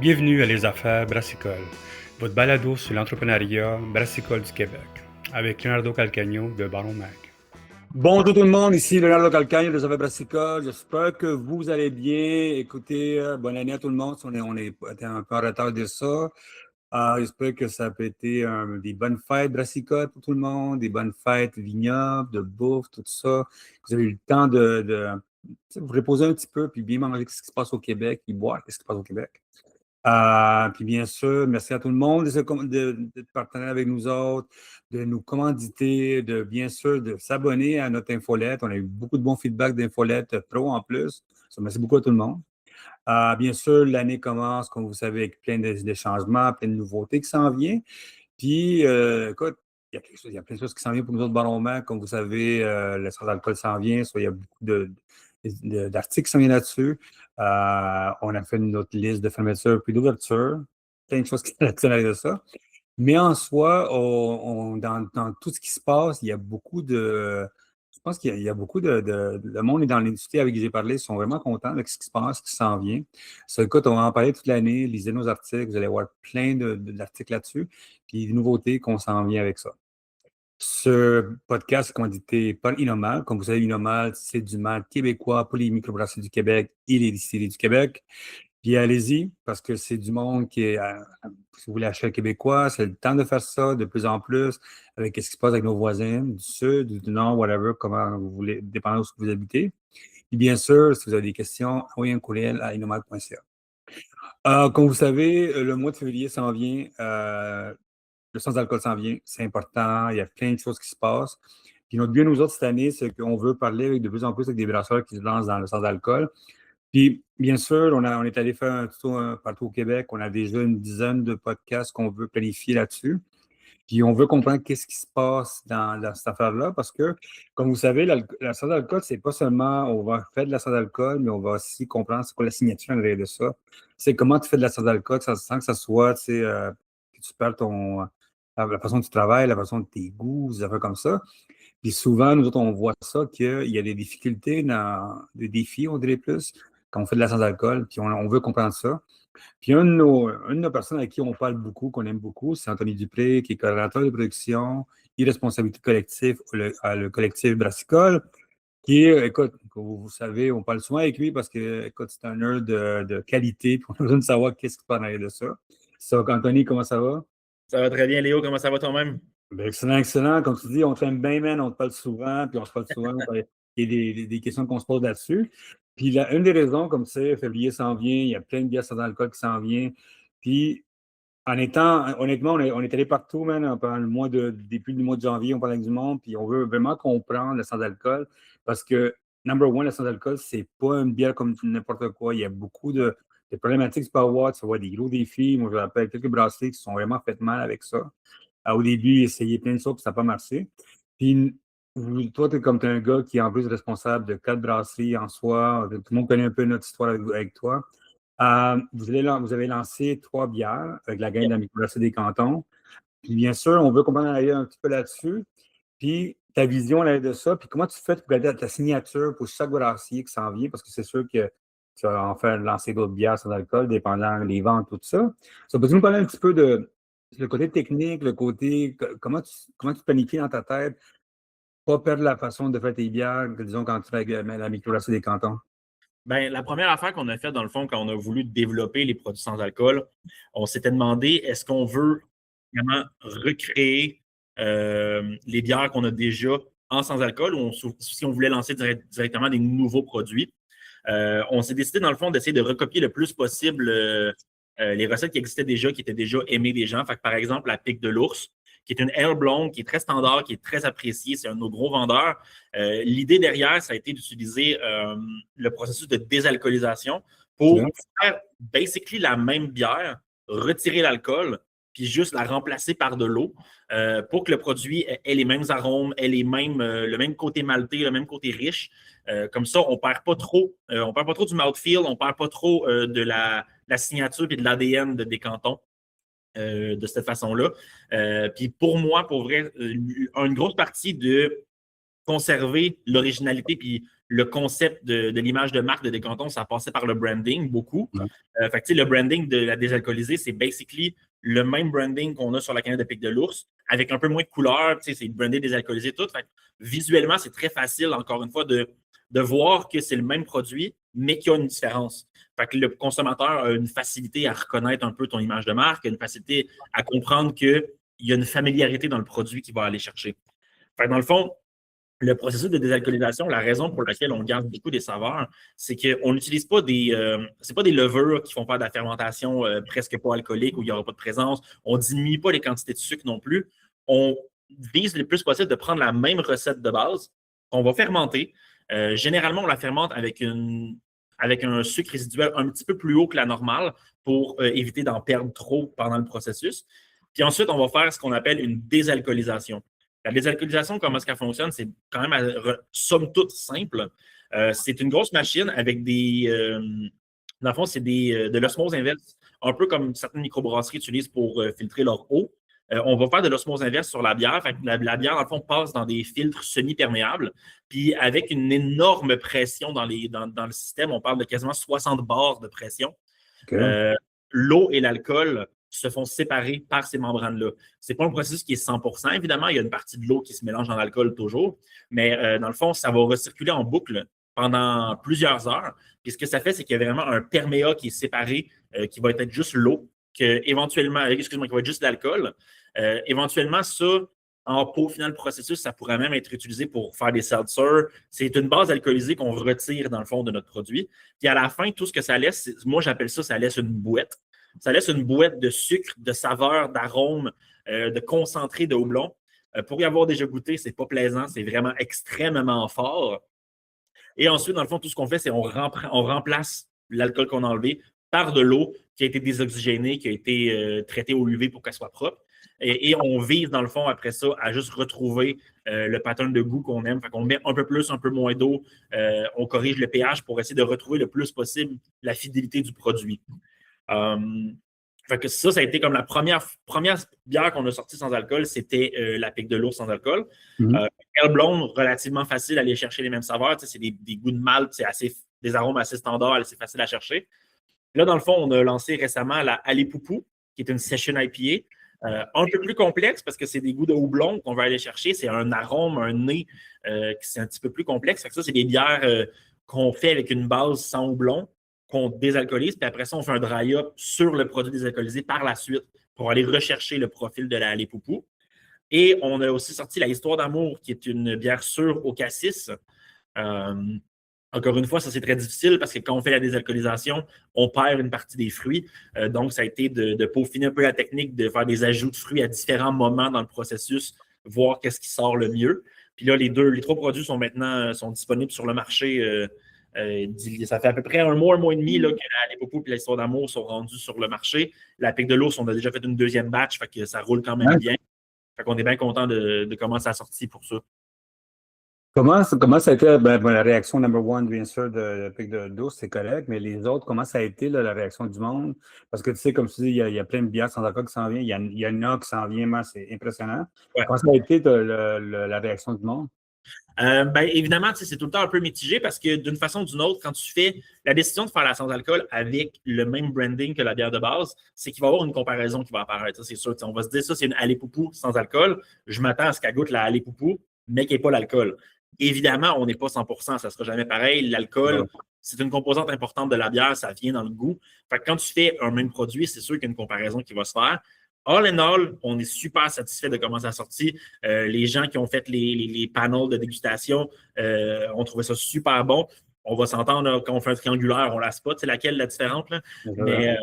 Bienvenue à Les Affaires Brassicole, votre balado sur l'entrepreneuriat brassicole du Québec, avec Leonardo Calcagno de Baron Mag. Bonjour tout le monde, ici Leonardo Calcagno de Joseph Brassica. J'espère que vous allez bien. Écoutez, bonne année à tout le monde. On est un peu en retard de ça. J'espère que ça peut être des bonnes fêtes Brassica pour tout le monde, des bonnes fêtes vignobles, de bouffe, tout ça. Que vous avez eu le temps de vous reposer un petit peu, puis bien manger ce qui se passe au Québec, puis boire ce qui se passe au Québec. Puis bien sûr, merci à tout le monde d'être partenaire avec nous autres, de nous commanditer, de bien sûr de s'abonner à notre infolette. On a eu beaucoup de bons feedbacks d'infolette pro en plus. Ça, merci beaucoup à tout le monde. Bien sûr, l'année commence, comme vous savez, avec plein de changements, plein de nouveautés qui s'en viennent. Puis, écoute, il y a plein de choses qui s'en viennent pour nous autres ballonnements. Comme vous savez, le centre d'alcool s'en vient, soit il y a beaucoup d'articles qui s'en viennent là-dessus. On a fait notre liste de fermeture puis d'ouverture. Plein de choses qui sont avec de ça. Mais en soi, dans tout ce qui se passe, il y a beaucoup de. Je pense qu'il y a beaucoup le monde est dans l'industrie avec qui j'ai parlé, ils sont vraiment contents avec ce qui se passe, ce qui s'en vient. Ça, écoute, on va en parler toute l'année, lisez nos articles, vous allez voir plein d'articles là-dessus, puis des nouveautés qu'on s'en vient avec ça. Ce podcast est commandité par Inomal. Comme vous savez, Inomal, c'est du malt québécois pour les microbrasseries du Québec et les distilleries du Québec. Puis allez-y, parce que c'est du monde qui est, si vous voulez acheter québécois, c'est le temps de faire ça de plus en plus avec ce qui se passe avec nos voisins du sud, du nord, whatever, comment vous voulez, dépendant de où vous habitez. Et bien sûr, si vous avez des questions, envoyez un courriel à inomal.ca. Comme vous savez, le mois de février s'en vient. Le sans alcool s'en vient. C'est important. Il y a plein de choses qui se passent. Puis notre but, nous autres, cette année, c'est qu'on veut parler de plus en plus avec des brasseurs qui se lancent dans le sans alcool. Puis, bien sûr, on est allé faire un tour partout au Québec. On a déjà une dizaine de podcasts qu'on veut planifier là-dessus. Puis, on veut comprendre qu'est-ce qui se passe dans cette affaire-là parce que, comme vous savez, la sans alcool, c'est pas seulement on va faire de la sans alcool, mais on va aussi comprendre c'est quoi la signature en arrière de ça. C'est comment tu fais de la sans alcool sans que ça soit, tu sais, que tu perds la façon dont tu travailles, la façon de tes goûts, des affaires comme ça. Puis souvent, nous autres, on voit ça qu'il y a des difficultés des défis, on dirait plus, quand on fait de la sans-alcool, puis on veut comprendre ça. Puis une de nos personnes avec qui on parle beaucoup, qu'on aime beaucoup, c'est Anthony Dupré, qui est coordonnateur de production et responsabilité collective à le collectif Brassicole, qui est, écoute, comme vous savez, on parle souvent avec lui parce que, écoute, c'est un nerd de qualité, puis on a besoin de savoir qu'est-ce qui se passe derrière de ça. So, Anthony, comment ça va? Ça va très bien, Léo. Comment ça va toi-même? Ben, excellent, excellent. Comme tu dis, on t'aime bien, man. On te parle souvent, puis on se parle souvent. Il y a des questions qu'on se pose là-dessus. Puis une des raisons, comme tu sais, février s'en vient, il y a plein de bières sans alcool qui s'en vient. Puis honnêtement, on est allé partout, man, pendant depuis le mois de janvier, on parle avec du monde, puis on veut vraiment comprendre le sans-alcool parce que, number one, le sans-alcool, c'est pas une bière comme n'importe quoi. Il y a beaucoup de problématiques que tu peux avoir. Tu vas avoir des gros défis. Moi, je rappelle quelques brasseries qui sont vraiment faites mal avec ça. Au début, essayer plein de choses, puis ça n'a pas marché. Puis, toi, tu es un gars qui est en plus responsable de 4 brasseries en soi. Tout le monde connaît un peu notre histoire avec toi. Vous avez lancé 3 bières avec la gang de la microbrasserie des Cantons. Puis, bien sûr, on veut comprendre un petit peu là-dessus. Puis, ta vision là, de ça. Puis, comment tu fais pour garder ta signature pour chaque brasserie qui s'en vient? Parce que c'est sûr que tu vas en faire lancer d'autres bières sans alcool, dépendant des ventes, tout ça. Ça peut-tu nous parler un petit peu de le côté technique, le côté comment tu planifies dans ta tête, pas perdre la façon de faire tes bières, disons, quand tu fais avec la microbrasserie des Cantons? Ben, la première affaire qu'on a faite, dans le fond, quand on a voulu développer les produits sans alcool, on s'était demandé est-ce qu'on veut vraiment recréer les bières qu'on a déjà en sans alcool ou si on voulait lancer directement des nouveaux produits. On s'est décidé, dans le fond, d'essayer de recopier le plus possible les recettes qui existaient déjà, qui étaient déjà aimées des gens. Fait que, par exemple, la pique de l'ours, qui est une ale blonde, qui est très standard, qui est très appréciée. C'est un de nos gros vendeurs. L'idée derrière, ça a été d'utiliser le processus de désalcoolisation pour faire basically la même bière, retirer l'alcool, puis juste la remplacer par de l'eau pour que le produit ait les mêmes arômes, ait le même côté maltais, le même côté riche. Comme ça, on ne perd pas trop du mouthfeel, on ne perd pas trop de la signature et de l'ADN des cantons. De cette façon-là. Puis pour moi, pour vrai, une grosse partie de conserver l'originalité puis le concept de l'image de marque de Décanton, ça passait par le branding beaucoup. Ouais. Fait que, le branding de la désalcoolisée, c'est basically le même branding qu'on a sur la canette de Pic de l'Ours, avec un peu moins de couleurs. C'est brandé désalcoolisé tout. Fait que, visuellement, c'est très facile, encore une fois, de voir que c'est le même produit, mais qu'il y a une différence. Fait que le consommateur a une facilité à reconnaître un peu ton image de marque, une facilité à comprendre qu'il y a une familiarité dans le produit qu'il va aller chercher. Fait que dans le fond, le processus de désalcoolisation, la raison pour laquelle on garde beaucoup des saveurs, c'est qu'on n'utilise pas c'est pas des levures qui font faire de la fermentation presque pas alcoolique où il n'y aura pas de présence. On ne diminue pas les quantités de sucre non plus. On vise le plus possible de prendre la même recette de base qu'on va fermenter. Généralement, on la fermente avec un sucre résiduel un petit peu plus haut que la normale pour éviter d'en perdre trop pendant le processus. Puis ensuite, on va faire ce qu'on appelle une désalcoolisation. La désalcoolisation, comment est-ce qu'elle fonctionne? C'est quand même, somme toute, simple. C'est une grosse machine avec dans le fond, c'est de l'osmose inverse, un peu comme certaines microbrasseries utilisent pour filtrer leur eau. On va faire de l'osmose inverse sur la bière. Fait que la bière, dans le fond, passe dans des filtres semi-perméables. Puis avec une énorme pression dans le système, on parle de quasiment 60 bars de pression. Okay. L'eau et l'alcool se font séparer par ces membranes-là. Ce n'est pas un processus qui est 100%. Évidemment, il y a une partie de l'eau qui se mélange dans l'alcool toujours, mais dans le fond, ça va recirculer en boucle pendant plusieurs heures. Puis ce que ça fait, c'est qu'il y a vraiment un perméa qui est séparé, qui va être juste l'eau, qui va être juste l'alcool. Éventuellement, ça, en pot final processus, ça pourrait même être utilisé pour faire des seltzers. C'est une base alcoolisée qu'on retire dans le fond de notre produit. Puis à la fin, tout ce que ça laisse, moi j'appelle ça laisse une bouette. Ça laisse une bouette de sucre, de saveur, d'arôme, de concentré de houblon. Pour y avoir déjà goûté, c'est pas plaisant, c'est vraiment extrêmement fort. Et ensuite, dans le fond, tout ce qu'on fait, c'est on remplace l'alcool qu'on a enlevé par de l'eau qui a été désoxygénée, qui a été traitée au UV pour qu'elle soit propre. Et on vise, dans le fond, après ça, à juste retrouver le pattern de goût qu'on aime. Fait qu'on met un peu plus, un peu moins d'eau. On corrige le pH pour essayer de retrouver le plus possible la fidélité du produit. Fait que ça a été comme la première bière qu'on a sortie sans alcool, c'était la Pic de l'Ours sans alcool. Elle blonde, relativement facile à aller chercher les mêmes saveurs. C'est des goûts de malt, c'est des arômes assez standards, assez facile à chercher. Là, dans le fond, on a lancé récemment la Alepoupou, qui est une session IPA. Un peu plus complexe parce que c'est des goûts de houblon qu'on va aller chercher. C'est un arôme, un nez qui c'est un petit peu plus complexe. Fait que ça, c'est des bières qu'on fait avec une base sans houblon, qu'on désalcoolise, puis après ça, on fait un dry-up sur le produit désalcoolisé par la suite pour aller rechercher le profil de la Alepoupou. Et on a aussi sorti la Histoire d'amour, qui est une bière sûre au cassis. Encore une fois, ça c'est très difficile parce que quand on fait la désalcoolisation, on perd une partie des fruits. Donc, ça a été de peaufiner un peu la technique, de faire des ajouts de fruits à différents moments dans le processus, voir qu'est-ce qui sort le mieux. Puis là, les trois produits sont maintenant disponibles sur le marché. Ça fait à peu près un mois et demi là, que la Alepoupou et l'Histoire d'amour sont rendus sur le marché. La Pic de l'Ours, on a déjà fait une deuxième batch, fait que ça roule quand même bien. Fait qu'on est bien content de comment ça a sorti pour ça. Comment ça a été la réaction number one, bien sûr, de Pic de l'Ours, c'est correct, mais les autres, comment ça a été là, la réaction du monde? Parce que tu sais, comme tu dis, il y a plein de bières sans alcool qui s'en viennent, il y en a qui s'en viennent, c'est impressionnant. Ouais. Comment ça a été la réaction du monde? Évidemment, c'est tout le temps un peu mitigé parce que d'une façon ou d'une autre, quand tu fais la décision de faire la sans alcool avec le même branding que la bière de base, c'est qu'il va y avoir une comparaison qui va apparaître. Ça, c'est sûr. On va se dire ça, c'est une Alepoupou sans alcool. Je m'attends à ce qu'elle goûte la Alepoupou, mais qu'il n'y ait pas l'alcool. Évidemment, on n'est pas 100%, ça ne sera jamais pareil. L'alcool, c'est une composante importante de la bière, ça vient dans le goût. Fait que quand tu fais un même produit, c'est sûr qu'il y a une comparaison qui va se faire. All in all, on est super satisfait de comment ça a sorti. Les gens qui ont fait les panels de dégustation ont trouvé ça super bon. On va s'entendre là, quand on fait un triangulaire, on la spot. C'est laquelle la différente? Là? Mais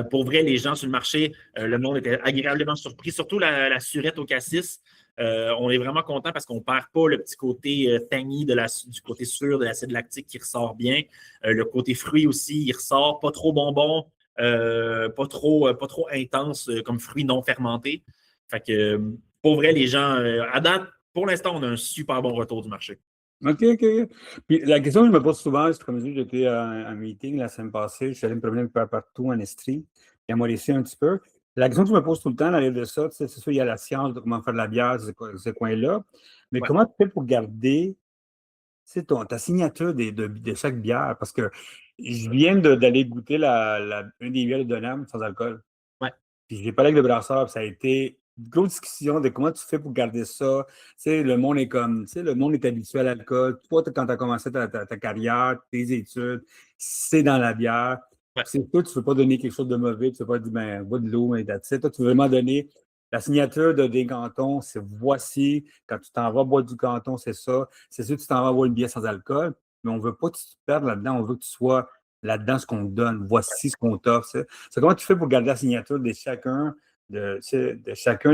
pour vrai, les gens sur le marché, le monde était agréablement surpris, surtout la surette au cassis. On est vraiment content parce qu'on ne perd pas le petit côté tangy du côté sûr de l'acide lactique qui ressort bien. Le côté fruit aussi, il ressort pas trop bonbon. Pas trop intense comme fruits non fermentés. Fait que, pour vrai, les gens, à date, pour l'instant, on a un super bon retour du marché. OK. Puis la question que je me pose souvent, c'est comme j'étais à un meeting la semaine passée, je suis allé me promener un peu partout en Estrie, et à Mauricie un petit peu. La question que je me pose tout le temps dans de ça, c'est sûr, il y a la science de comment faire de la bière, ce coin-là. Mais comment tu fais pour garder c'est ta signature de chaque bière. Parce que je viens d'aller goûter une des bières de Donham sans alcool. Ouais. Puis j'ai parlé avec le brasseur, puis ça a été une grosse discussion de comment tu fais pour garder ça. Tu sais, le monde est comme, tu sais, le monde est habitué à l'alcool. Toi, quand tu as commencé ta carrière, tes études, c'est dans la bière. Ouais. C'est toi, tu ne veux pas donner quelque chose de mauvais, tu ne veux pas dire, ben, bois de l'eau, et that's it. Toi, tu veux vraiment donner la signature des cantons, c'est voici, quand tu t'en vas boire du canton, c'est ça. C'est sûr que tu t'en vas boire une bière sans alcool, mais on ne veut pas que tu te perdes là-dedans, on veut que tu sois là-dedans ce qu'on te donne. Voici ce qu'on t'offre. C'est comment tu fais pour garder la signature de chacun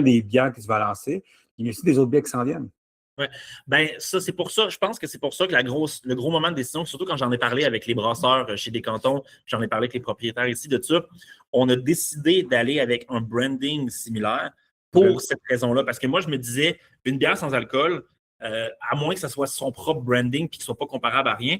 des bières que tu vas lancer. Il y a aussi des autres bières qui s'en viennent. Ouais. Ben, ça, c'est pour ça, je pense que c'est pour ça que le gros moment de décision, surtout quand j'en ai parlé avec les brasseurs chez Descantons, j'en ai parlé avec les propriétaires ici de ça, on a décidé d'aller avec un branding similaire pour cette raison-là. Parce que moi, je me disais, une bière sans alcool, à moins que ce soit son propre branding et qu'il ne soit pas comparable à rien,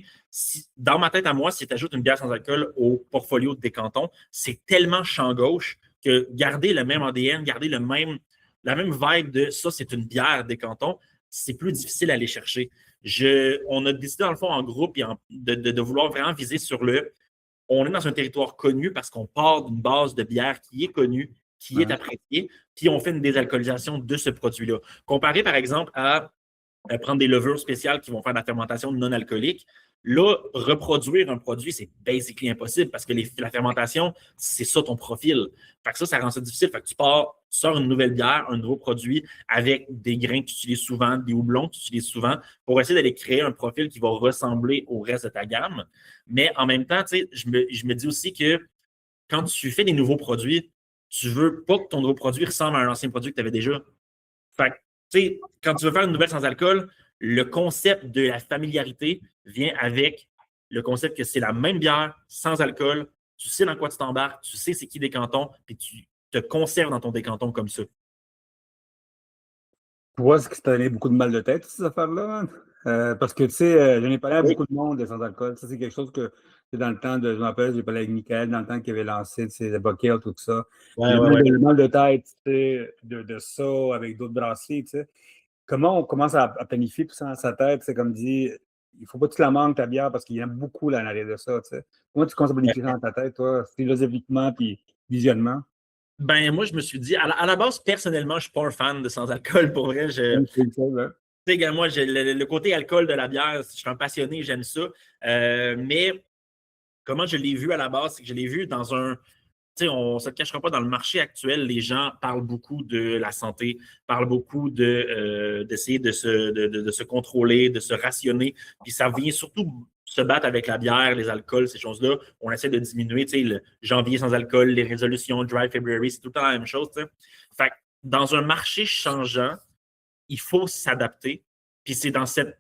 dans ma tête à moi, si tu ajoutes une bière sans alcool au portfolio de Descantons, c'est tellement champ gauche que garder le même ADN, garder la même vibe de ça, c'est une bière Descantons, c'est plus difficile à aller chercher. On a décidé, dans le fond, en groupe de vouloir vraiment viser sur on est dans un territoire connu parce qu'on part d'une base de bière qui est connue, qui est appréciée, puis on fait une désalcoolisation de ce produit-là. Comparé, par exemple, à prendre des levures spéciales qui vont faire de la fermentation non alcoolique. Là, reproduire un produit, c'est basically impossible parce que la fermentation, c'est ça ton profil. Fait que ça rend ça difficile. Fait que tu sors une nouvelle bière, un nouveau produit avec des grains que tu utilises souvent, des houblons que tu utilises souvent pour essayer d'aller créer un profil qui va ressembler au reste de ta gamme. Mais en même temps, tu sais, je me dis aussi que quand tu fais des nouveaux produits, tu veux pas que ton nouveau produit ressemble à un ancien produit que tu avais déjà. Fait que, tu sais, quand tu veux faire une nouvelle sans alcool, le concept de la familiarité vient avec le concept que c'est la même bière sans alcool. Tu sais dans quoi tu t'embarques, tu sais c'est qui Descantons, puis tu te conserves dans ton Descantons comme ça. Toi, est-ce que ça t'a donné beaucoup de mal de tête, ces affaires-là, man? Parce que, tu sais, j'en ai parlé à beaucoup de monde de sans alcool. Ça, c'est quelque chose que, dans le temps de, je me rappelle, j'ai parlé avec Michael, dans le temps qu'il avait lancé ses Buckale, tout ça. Ouais, Le mal de tête, tu sais, de ça, avec d'autres brasseries, tu sais. Comment on commence à planifier tout ça dans sa tête? C'est comme dit, il ne faut pas que tu la manques, ta bière, parce qu'il y en a beaucoup là, en arrière de ça, tu sais. Comment tu commences à planifier ça dans ta tête, toi, philosophiquement puis visionnement? Ben, moi, je me suis dit, à la base, personnellement, je ne suis pas un fan de sans-alcool. Pour vrai, tu sais, moi, le côté alcool de la bière, je suis un passionné, j'aime ça. Mais comment je l'ai vu à la base, c'est que je l'ai vu dans un. Tu sais, on ne se cachera pas, dans le marché actuel, les gens parlent beaucoup de la santé, parlent beaucoup d'essayer de se contrôler, de se rationner. Puis ça vient surtout se battre avec la bière, les alcools, ces choses-là. On essaie de diminuer, tu sais, le janvier sans alcool, les résolutions, Dry February, c'est tout le temps la même chose, tu sais. Fait que dans un marché changeant, il faut s'adapter. Puis c'est dans cette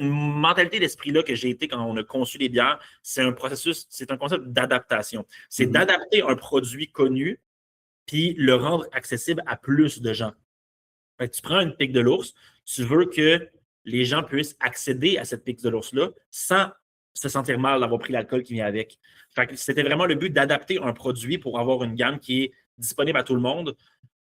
mentalité d'esprit-là que j'ai été quand on a conçu les bières. C'est un processus, c'est un concept d'adaptation. C'est d'adapter un produit connu puis le rendre accessible à plus de gens. Fait que tu prends une pique de l'ours, tu veux que les gens puissent accéder à cette pique de l'ours-là sans se sentir mal d'avoir pris l'alcool qui vient avec. Fait que c'était vraiment le but d'adapter un produit pour avoir une gamme qui est disponible à tout le monde.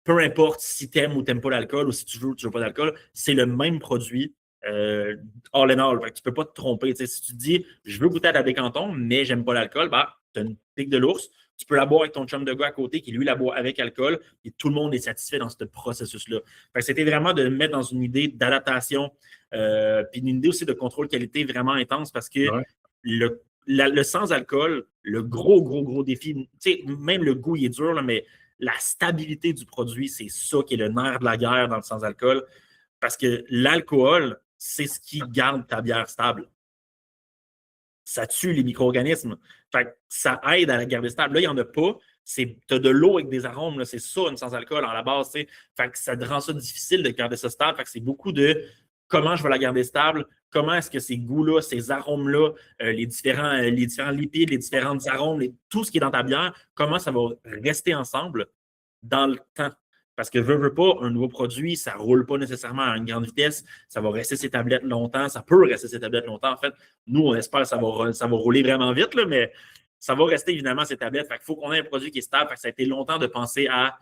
Peu importe si tu aimes ou tu n'aimes pas l'alcool ou si tu veux ou tu ne veux pas d'alcool, c'est le même produit all in all. Fait que tu ne peux pas te tromper. T'sais, si tu te dis je veux goûter à la Descantons, mais j'aime pas l'alcool, bah, tu as une pique de l'ours. Tu peux la boire avec ton chum de gars à côté qui, lui, la boit avec alcool et tout le monde est satisfait dans ce processus-là. C'était vraiment de mettre dans une idée d'adaptation puis une idée aussi de contrôle qualité vraiment intense parce que le sans-alcool, le gros défi, même le goût, il est dur, là, mais la stabilité du produit, c'est ça qui est le nerf de la guerre dans le sans-alcool parce que l'alcool, c'est ce qui garde ta bière stable. Ça tue les micro-organismes. Fait que ça aide à la garder stable. Là, il n'y en a pas. Tu as de l'eau avec des arômes. C'est ça, une sans-alcool, en la base. Fait que ça rend ça difficile de garder ça stable. Fait que c'est beaucoup de comment je vais la garder stable, comment est-ce que ces goûts-là, ces arômes-là, les différents lipides, les différents arômes, tout ce qui est dans ta bière, comment ça va rester ensemble dans le temps. Parce que veut pas, un nouveau produit, ça ne roule pas nécessairement à une grande vitesse. Ça va rester ses tablettes longtemps. Ça peut rester ses tablettes longtemps. En fait, nous, on espère que ça va rouler vraiment vite, là, mais ça va rester évidemment ces tablettes. Fait qu'il faut qu'on ait un produit qui est stable. Fait que ça a été longtemps de penser à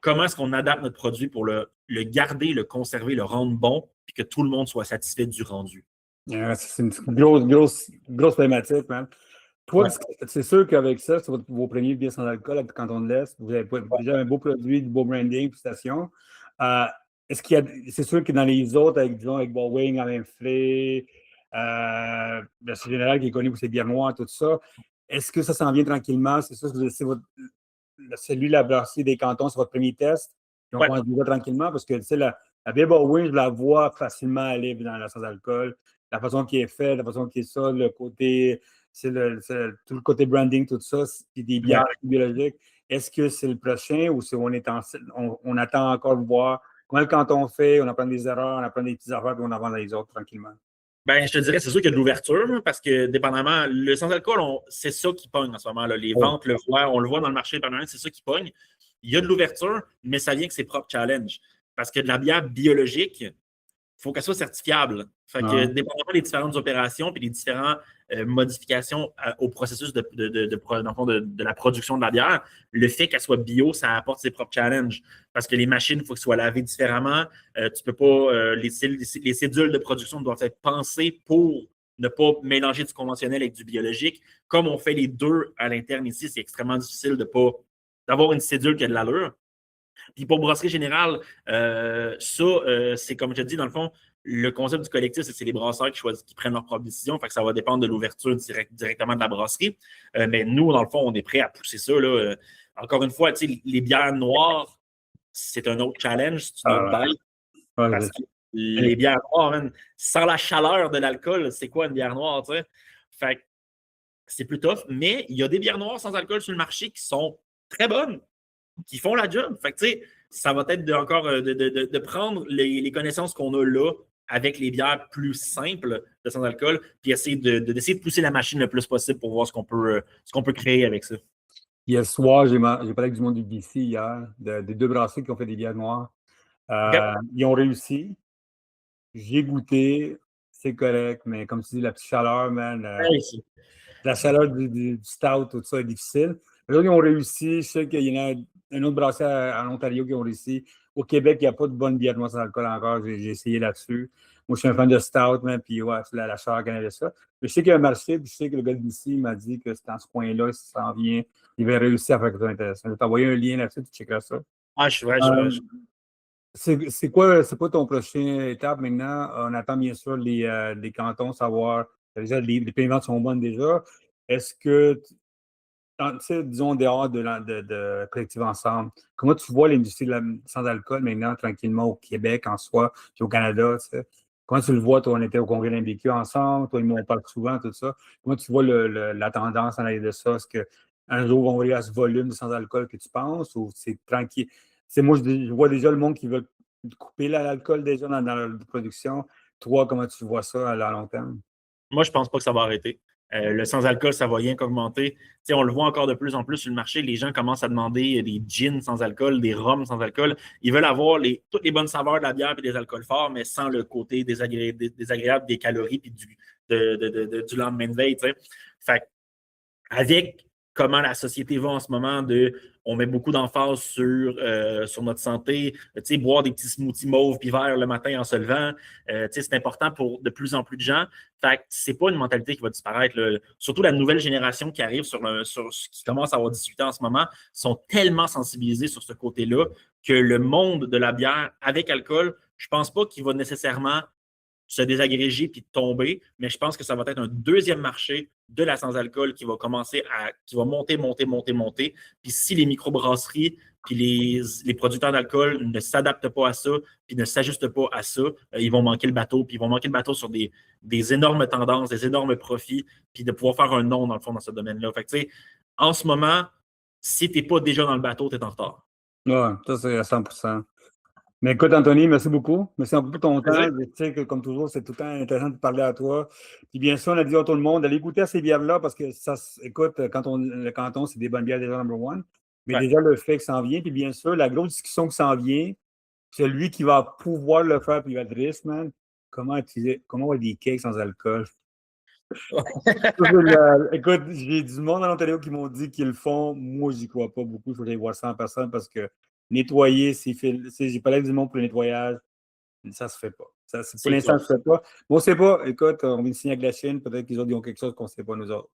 comment est-ce qu'on adapte notre produit pour le garder, le conserver, le rendre bon, puis que tout le monde soit satisfait du rendu. C'est une grosse problématique, man. Toi, Ouais. c'est sûr qu'avec ça, c'est vos premiers bières sans alcool à Canton de l'Est. Vous avez déjà un beau produit, du beau branding, félicitations. Euh, est-ce qu'il y a, c'est sûr que dans les autres, avec, disons, avec Boeing, Alain Flé, c'est Général qui est connu pour ses bières noires, tout ça. Est-ce que ça s'en vient tranquillement? C'est ça, c'est celui de la brasserie des cantons, c'est votre premier test. Puis on Ouais. commence déjà tranquillement parce que, tu sais, la bière Boeing, je la vois facilement aller dans la sans-alcool. La façon qui est faite, la façon qui est ça, le côté tout le côté branding, tout ça, c'est des bières biologiques. Est-ce que c'est le prochain ou si on attend encore de voir comment le canton fait, on apprend des erreurs, on apprend des petites affaires, puis on avance dans les autres tranquillement? Ben, je te dirais, c'est sûr qu'il y a de l'ouverture, parce que dépendamment, le sans-alcool, c'est ça qui pogne en ce moment. Là. Les ventes, on le voit dans le marché permanent, c'est ça qui pogne. Il y a de l'ouverture, mais ça vient avec ses propres challenges. Parce que de la bière biologique, il faut qu'elle soit certifiable. Fait que, dépendamment des différentes opérations et des différentes modifications au processus de la production de la bière, le fait qu'elle soit bio, ça apporte ses propres challenges. Parce que les machines, il faut qu'elles soient lavées différemment. Tu peux pas. Les cédules de production doivent être pensées pour ne pas mélanger du conventionnel avec du biologique. Comme on fait les deux à l'interne ici, c'est extrêmement difficile d'avoir une cédule qui a de l'allure. Puis pour Brasserie Générale, c'est comme je te dis, dans le fond, le concept du collectif, c'est les brasseurs qui prennent leurs propres décisions. Fait que ça va dépendre de l'ouverture directement de la brasserie. Mais nous, dans le fond, on est prêt à pousser ça. Là. Encore une fois, les bières noires, c'est un autre challenge, c'est une autre balle. Parce que les bières noires, man, sans la chaleur de l'alcool, c'est quoi une bière noire? T'sais? Fait que c'est plus tough. Mais il y a des bières noires sans alcool sur le marché qui sont très bonnes, qui font la job. Fait que, tu sais, ça va être de prendre les connaissances qu'on a là avec les bières plus simples de sans alcool, puis essayer d'essayer de pousser la machine le plus possible pour voir ce qu'on peut créer avec ça. Hier soir, j'ai parlé avec du monde du BC hier, des deux brasseries qui ont fait des bières noires. Ils ont réussi. J'ai goûté, c'est correct, mais comme tu dis, la petite chaleur, man, la chaleur du stout, tout ça est difficile. Les autres, ils ont réussi. Je sais qu'il y en a un autre brasserie en Ontario qui ont réussi. Au Québec, il n'y a pas de bonne bière noire sans alcool encore. J'ai essayé là-dessus. Moi, je suis un fan de stout, man, puis ouais, c'est la chaleur qu'on avait ça. Mais je sais qu'il y a un marché, puis je sais que le gars d'ici m'a dit que c'est dans ce coin-là, si ça en vient, il va réussir à faire quelque chose d'intéressant. Je vais t'envoyer un lien là-dessus, tu checkeras ça. C'est quoi ton prochaine étape maintenant? On attend bien sûr les cantons, savoir déjà les paiements sont bonnes déjà. Est-ce que, disons, dehors de Collectif Ensemble, comment tu vois l'industrie sans-alcool maintenant, tranquillement, au Québec en soi, puis au Canada? T'sais? Comment tu le vois, toi, on était au Congrès l'MBQ ensemble, toi, on parle souvent, tout ça. Comment tu vois la tendance en arrière de ça? Est-ce qu'un jour, on va arriver à ce volume de sans-alcool que tu penses ou c'est tranquille? Moi, je vois déjà le monde qui veut couper l'alcool déjà dans la production. Toi, comment tu vois ça à long terme? Moi, je pense pas que ça va arrêter. Le sans-alcool, ça va rien qu'augmenter. On le voit encore de plus en plus sur le marché. Les gens commencent à demander des gins sans alcool, des rums sans alcool. Ils veulent avoir toutes les bonnes saveurs de la bière et des alcools forts, mais sans le côté désagréable des calories et du lendemain de veille. Fait avec comment la société va en ce moment, on met beaucoup d'emphase sur notre santé, boire des petits smoothies mauves puis verts le matin en se levant, c'est important pour de plus en plus de gens. Fait que c'est pas une mentalité qui va disparaître. Là. Surtout la nouvelle génération qui arrive qui commence à avoir 18 ans en ce moment, sont tellement sensibilisés sur ce côté-là que le monde de la bière avec alcool, je pense pas qu'il va nécessairement se désagréger puis tomber, mais je pense que ça va être un deuxième marché de la sans-alcool qui va qui va monter. Puis si les microbrasseries puis les producteurs d'alcool ne s'adaptent pas à ça puis ne s'ajustent pas à ça, ils vont manquer le bateau. Puis ils vont manquer le bateau sur des énormes tendances, des énormes profits, puis de pouvoir faire un nom, dans le fond, dans ce domaine-là. Fait que, tu sais, en ce moment, si tu n'es pas déjà dans le bateau, tu es en retard. Oui, ça, c'est à 100%. Mais écoute, Anthony, merci beaucoup. Merci beaucoup pour ton temps. Je sais que, comme toujours, c'est tout le temps intéressant de parler à toi. Puis bien sûr, on a dit à tout le monde d'aller goûter à ces bières-là parce que ça, écoute, le canton, c'est des bonnes bières déjà number one. Mais déjà, le fait que ça en vient, puis bien sûr, la grosse discussion qui s'en vient, celui qui va pouvoir le faire, puis il va être riche, man. Comment avoir des cakes sans alcool? Écoute, j'ai du monde en Ontario qui m'ont dit qu'ils le font. Moi, j'y crois pas beaucoup. Il faudrait voir ça en personne parce que nettoyer, j'ai parlé du monde pour le nettoyage. Ça se fait pas. Pour C'est l'instant, clair. ça se fait pas. On ne sait pas. Écoute, on vient de signer avec la Chine. Peut-être qu'ils ont quelque chose qu'on ne sait pas, nous autres.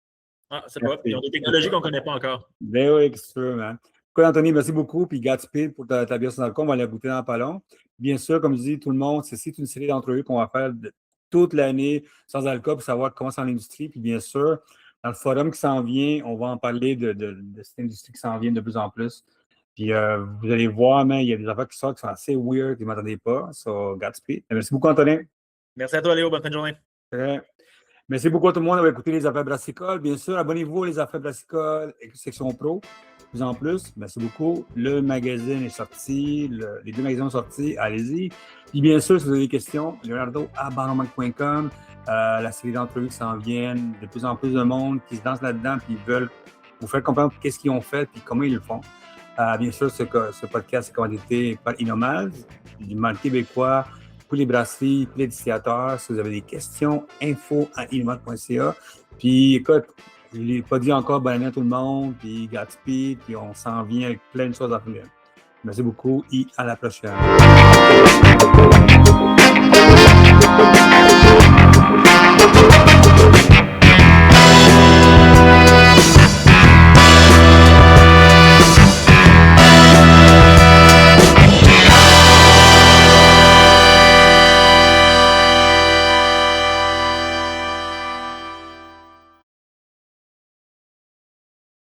Ah, c'est pas. Ils ont Merci. des technologies qu'on ne connaît pas encore. Ben oui, qu'est-ce que tu veux, man. Écoute, Anthony, merci beaucoup. Puis Godspeed pour ta bière sans alcool. On va la goûter dans pas long. Bien sûr, comme je dis, tout le monde, c'est une série d'entrevues qu'on va faire toute l'année sans alcool pour savoir comment c'est l'industrie. Puis bien sûr, dans le forum qui s'en vient, on va en parler de cette industrie qui s'en vient de plus en plus. Puis vous allez voir, mais il y a des affaires qui sortent qui sont assez weird, qui ne m'attendaient pas. So, Godspeed. Merci beaucoup, Anthony. Merci à toi, Léo. Bonne fin de journée. Ouais. Merci beaucoup à tout le monde d'avoir écouté les Affaires Brassicole. Bien sûr, abonnez-vous aux les Affaires Brassicole et section pro. De plus en plus, merci beaucoup. Le magazine est sorti, les 2 magazines sont sortis, allez-y. Puis bien sûr, si vous avez des questions, leonardo@baronmac.com, la série d'entrevues qui s'en viennent, de plus en plus de monde qui se lance là-dedans, puis ils veulent vous faire comprendre qu'est-ce qu'ils ont fait, puis comment ils le font. Bien sûr, ce podcast est commandité par Inomaz, du mal québécois, pour les brasseries, pour les distillateurs. Si vous avez des questions, info@inomaz.ca. Puis écoute, je ne l'ai pas dit encore, bonne année à tout le monde, puis Godspeed, puis on s'en vient avec plein de choses à venir. Merci beaucoup et à la prochaine.